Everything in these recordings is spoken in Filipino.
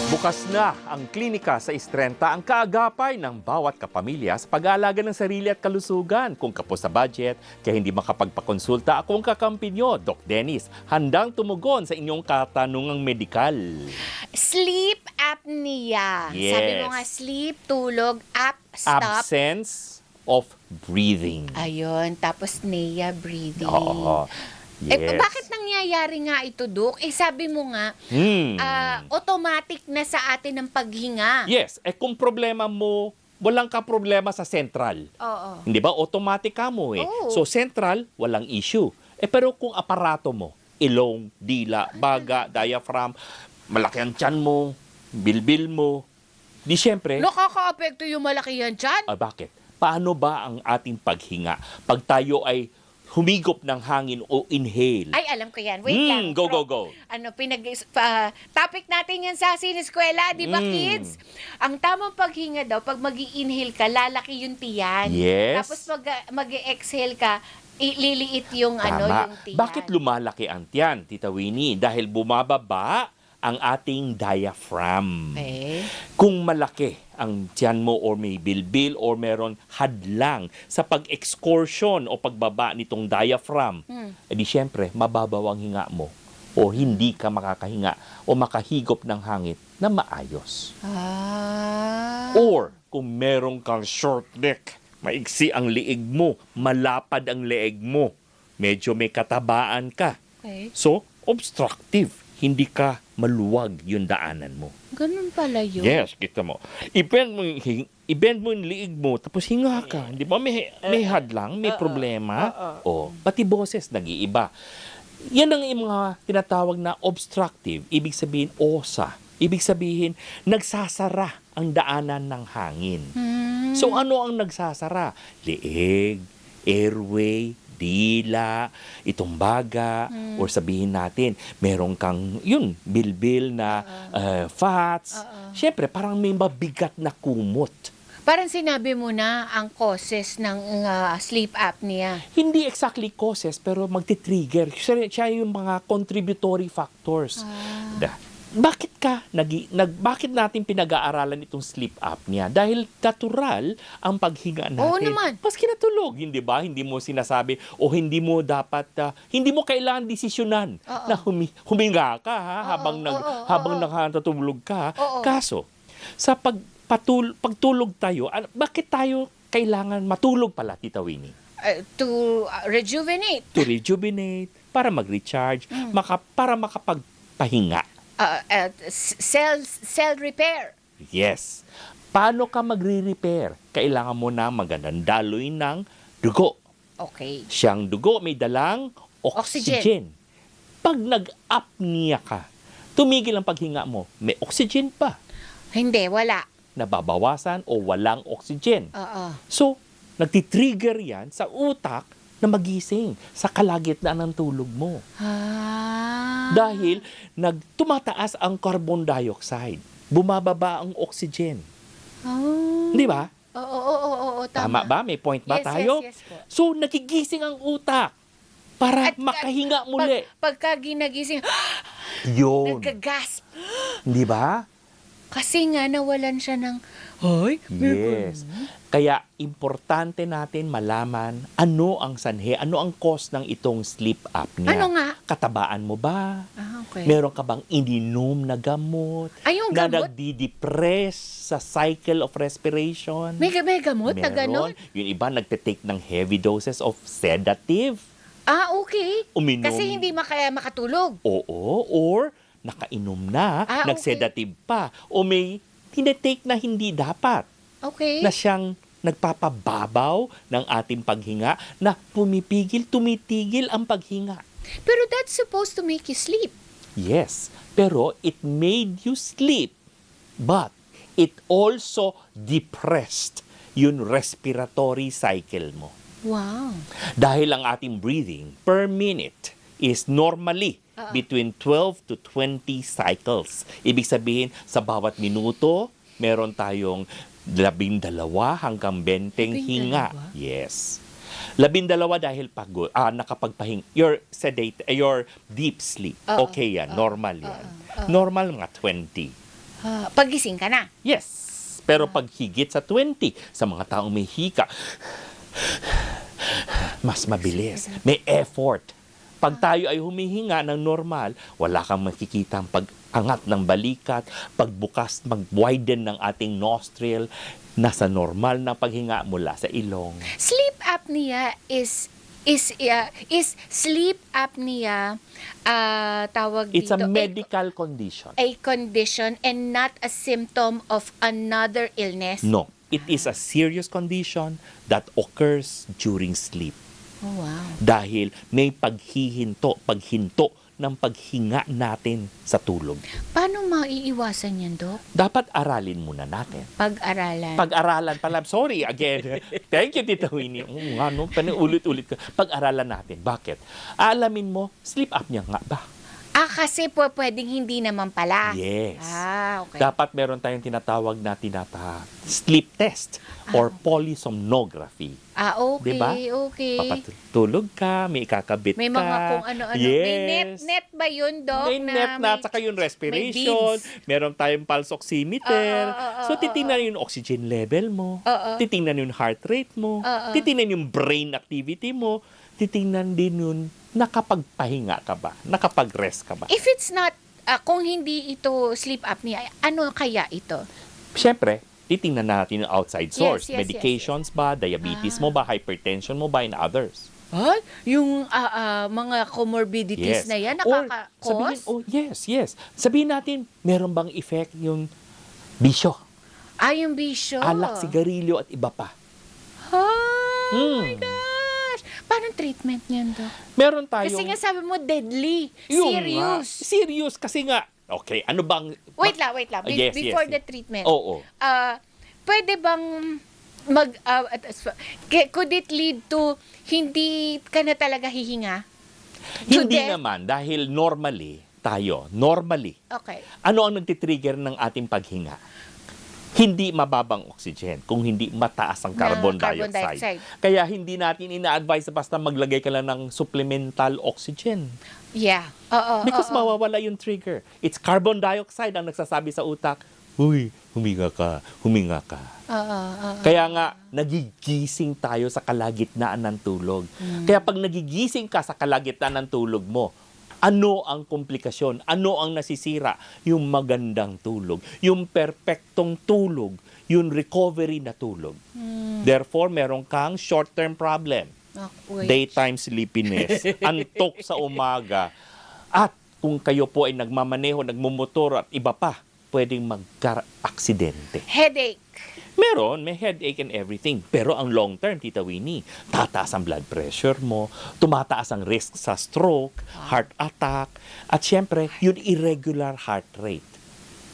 Bukas na ang klinika sa Istrenta, ang kaagapay ng bawat kapamilya sa pag-aalaga ng sarili at kalusugan. Kung kapos sa budget, kaya hindi makapagpakonsulta, ako ang kakampi nyo, Doc Dennis, handang tumugon sa inyong katanungang medikal. Sleep apnea. Yes. Sabi mo nga, sleep, tulog, stop. Absence of breathing. Ayun, tapos apnea, breathing. Oo. Yes. Bakit nangyayari nga ito, Dok? Sabi mo nga, automatic na sa atin ang paghinga. Yes. Kung problema mo, walang ka problema sa central. Oo. Hindi ba? Automatic ka mo eh. Oo. So central, walang issue. Pero kung aparato mo, ilong, dila, baga, diaphragm, malaki ang tiyan mo, bilbil mo, di syempre, Nakaka-apekto yung malaki yan dyan. bakit? Paano ba ang ating paghinga? Pag tayo ay humigop ng hangin o inhale. Ay, alam ko yan. Wait lang. Go. Topic natin yan sa sineskwela, di ba, kids? Ang tamang paghinga daw, pag mag-i-inhale ka, lalaki yung tiyan. Yes. Tapos mag-i-exhale ka, liliit yung Tama. yung tiyan. Bakit lumalaki ang tiyan, Tita Winnie? Dahil bumababa ang ating diaphragm. Okay. Kung malaki ang tiyan mo or may bilbil or meron hadlang sa pag-excursion o pagbaba nitong diaphragm, edi syempre, mababaw ang hinga mo o hindi ka makakahinga o makahigop ng hangin na maayos. Or kung meron kang short neck, maigsi ang liig mo, malapad ang leeg mo, medyo may katabaan ka. Okay. So, obstructive. Hindi ka maluwag yung daanan mo. Ganun pala yun. Yes, kita mo. I-bend mo yung liig mo, tapos hinga ka. Di ba? May hadlang, may problema. Pati boses nag-iiba. Yan ang mga tinatawag na obstructive. Ibig sabihin, OSA. Ibig sabihin, nagsasara ang daanan ng hangin. So, ano ang nagsasara? Liig, airway, dila, itong baga, or sabihin natin, meron kang, bilbil na fats. Siyempre, parang may mabigat na kumot. Parang sinabi mo na ang causes ng sleep apnea. Hindi exactly causes, pero magti-trigger. Siya yung mga contributory factors. Bakit natin pinag-aaralan itong sleep apnea? Dahil natural ang paghinga natin. Oo naman. Maski natulog, hindi ba? Hindi mo sinasabi o hindi mo dapat, hindi mo kailangan desisyonan na huminga ka habang nakatutulog ka. Kaso, sa pagtulog tayo, bakit tayo kailangan matulog pala, Tita Winnie? To rejuvenate. To rejuvenate, para mag-recharge, para makapagpahinga. Cell repair. Yes. Paano ka magre-repair? Kailangan mo na magandang daloy ng dugo. Okay. Siyang dugo may dalang oxygen. Pag nag-apnea ka, tumigil ang paghinga mo, may oxygen pa. Hindi, wala. Nababawasan o walang oxygen. Oo. So, nagtitrigger yan sa utak na magising sa kalagitnaan ng tulog mo. Dahil tumataas ang carbon dioxide. Bumababa ang oxygen. Di ba? Oo, Tama ba? May point ba Yes, tayo? yes po. So, nagigising ang utak para makahinga muli. Pagka ginagising, Yun. nagkagasp. Di ba? Kasi nga nawalan siya ng, Yes. Kaya importante natin malaman ano ang sanhi, ano ang cause ng itong sleep apnea. Ano nga? Katabaan mo ba? Okay. Meron ka bang ininom na gamot? Ay, yung Na gamot? nagdi-depress sa cycle of respiration? May gamot na gano'n? Yung iba nagte-take ng heavy doses of sedative. Okay. Uminom. Kasi hindi makatulog. Oo, or nakainom na, Okay. nagsedative pa. O may tinetake na hindi dapat. Okay. Na siyang nagpapababaw ng ating paghinga na tumitigil ang paghinga. Pero that's supposed to make you sleep. Yes, pero it made you sleep. But it also depressed yung respiratory cycle mo. Wow. Dahil ang ating breathing per minute is normally between 12 to 20 cycles. Ibig sabihin, sa bawat minuto, meron tayong 12 hanggang 20 hinga. Yes. 12 dahil pagod, nakapagpahinga. Your deep sleep. Okay yan, normal yan. Normal mga 20. Pagising ka na. Yes. Pero pag higit sa 20, sa mga taong may hika, mas mabilis. May effort. Pag tayo ay humihinga ng normal, wala kang makikita ang pag-angat ng balikat, pagbukas, mag-widen ng ating nostril, nasa normal na paghinga mula sa ilong. Sleep apnea is sleep apnea tawag It's dito a medical condition. a condition and not a symptom of another illness. No, it is a serious condition that occurs during sleep. Oh, wow. Dahil may paghinto ng paghinga natin sa tulog. Paano maiiwasan yan, Dok? Dapat aralin muna natin. Pag-aralan. Pag-aralan pala. Sorry, again. Thank you, Tita Winnie. Nga, no? Ulit-ulit ka. Pag-aralan natin. Bakit? Alamin mo, sleep apnea nga ba? Kasi pwedeng hindi naman pala. Yes. Okay. Dapat meron tayong tinatawag na sleep test or polysomnography. Okay, Diba? okay. Papatulog ka, may ikakabit May ka. mga kung ano-ano. Yes. May net ba yun, Dok? May net na, at saka yung respiration. Meron tayong pulse oximeter. So, titingnan yung oxygen level mo. Titingnan yung heart rate mo. Titingnan yung brain activity mo. Titingnan din yung nakapagpahinga ka ba? Nakapag-rest ka ba? If it's not, kung hindi ito sleep apnea, ano kaya ito? Siyempre, titingnan natin yung outside source. Yes, Medications ba? Diabetes mo ba? Hypertension mo ba? And others. Yung mga comorbidities na yan, nakaka-cause? Yes. Sabihin natin, meron bang effect yung bisyo? Yung bisyo. Alak, sigarilyo at iba pa. Oh my gosh! Paano treatment niyan, Dok? Meron tayong... Kasi nga sabi mo, deadly. Yung Serious. Serious kasi nga. Okay, ano bang... Wait lang. Yes, Before yes. the treatment. Oo. Pwede bang could it lead to hindi ka na talaga hihinga? Hindi death? naman, dahil normally, Okay. ano ang nagtitrigger ng ating paghinga? Hindi mababang oxygen, kung hindi mataas ang carbon dioxide. Kaya hindi natin ina-advise basta maglagay ka lang ng supplemental oxygen. Yeah. Because mawawala yung trigger. It's carbon dioxide ang nagsasabi sa utak, "Uy, huminga ka." Kaya nga, nagigising tayo sa kalagitnaan ng tulog. Kaya pag nagigising ka sa kalagitnaan ng tulog mo, ano ang komplikasyon? Ano ang nasisira? Yung magandang tulog. Yung perpektong tulog. Yung recovery na tulog. Therefore, meron kang short-term problem. Daytime sleepiness. Antok sa umaga. At kung kayo po ay nagmamaneho, nagmumotor at iba pa, pwedeng magka-aksidente. Headache. Meron, may headache and everything. Pero ang long term, Tita Winnie, tataas ang blood pressure mo, tumataas ang risk sa stroke, heart attack, at syempre, yung irregular heart rate.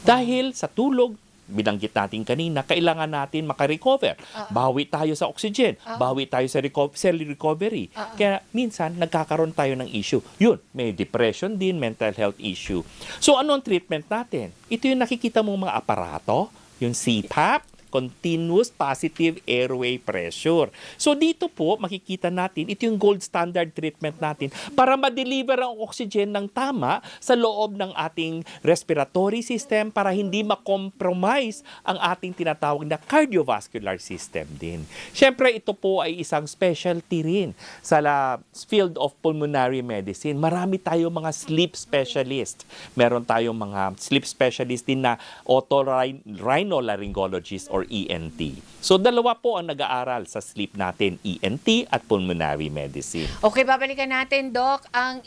Dahil sa tulog, binanggit natin kanina, kailangan natin makarecover. Bawi tayo sa oxygen, bawi tayo sa cell recovery. Kaya minsan, nagkakaroon tayo ng issue. Yun, may depression din, mental health issue. So, ano ang treatment natin? Ito yung nakikita mong mga aparato, yung CPAP, continuous positive airway pressure. So dito po, makikita natin, ito yung gold standard treatment natin para ma-deliver ang oxygen ng tama sa loob ng ating respiratory system para hindi ma-compromise ang ating tinatawag na cardiovascular system din. Siyempre, ito po ay isang specialty rin sa field of pulmonary medicine. Marami tayong mga sleep specialist. Meron tayong mga sleep specialist din na otorhinolaryngologist or ENT. So, dalawa po ang nag-aaral sa sleep natin, ENT at pulmonary medicine. Okay, babalikan natin, Doc, ang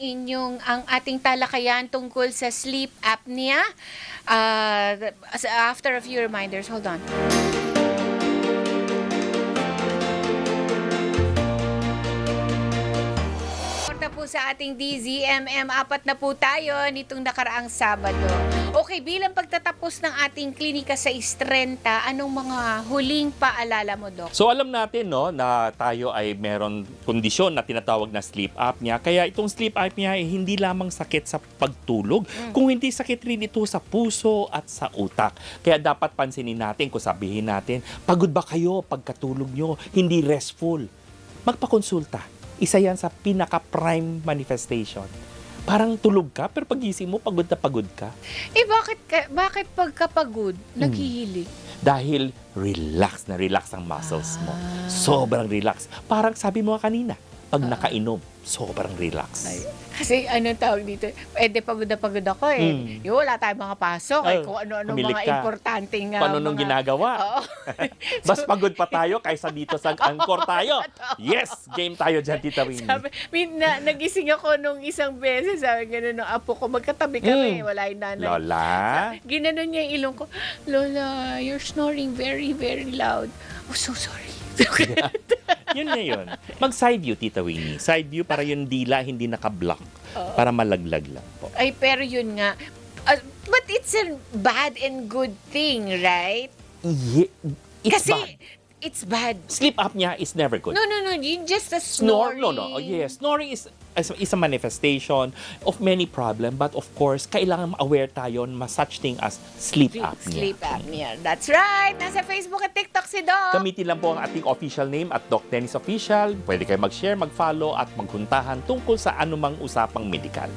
ating talakayan tungkol sa sleep apnea. After a few reminders, hold on. Po sa ating DZMM, 4 na po tayo nitong nakaraang Sabado. Okay, bilang pagtatapos ng ating klinika sa Istrenta, anong mga huling paalala mo, Doc? So alam natin na tayo ay meron kondisyon na tinatawag na sleep apnea. Kaya itong sleep apnea ay hindi lamang sakit sa pagtulog, kung hindi sakit rin ito sa puso at sa utak. Kaya dapat pansinin natin kung sabihin natin, pagod ba kayo pagkatulog nyo, hindi restful? Magpakonsulta. Isa yan sa pinaka-prime manifestation. Parang tulog ka, pero pagising mo, pagod na pagod ka. Eh, bakit pagkapagod, naghihilig? Dahil relax ang muscles mo. Sobrang relax. Parang sabi mo kanina, pag nakainom, sobrang relax. Kasi anong tawag dito? Pagod na pagod ako eh. Yung wala tayong mga pasok eh. Kung ano-ano Humilig mga ka. importanteng Paano nung ginagawa? Oo. Mas pagod pa tayo kaysa dito sa angkor tayo. Yes! Game tayo dyan, Tita Winnie. Sabi, nagising ako nung isang beses, sabi gano'n ng apo ko, magkatabi kami, wala yung nanay. Lola? Ginanon niya yung ilong ko, Lola, you're snoring very, very loud. Oh, so sorry. Yun na yun. Mag-side view, Tita Winnie. Side view para yung dila hindi naka-block. Para malaglag lang po. Ay, pero yun nga. But it's a bad and good thing, right? It's Kasi bad. it's bad. Sleep apnea is never good. No, you just a Snore? snoring. No. Yes. Snoring is a manifestation of many problems. But of course, kailangan aware tayo na such thing as sleep apnea. Sleep apnea. That's right. Nasa Facebook at TikTok si Doc. Gamitin lang po ang ating official name at Doc Dennis Official. Pwede kayo mag-share, mag-follow at magpuntahan tungkol sa anumang usapang medikal.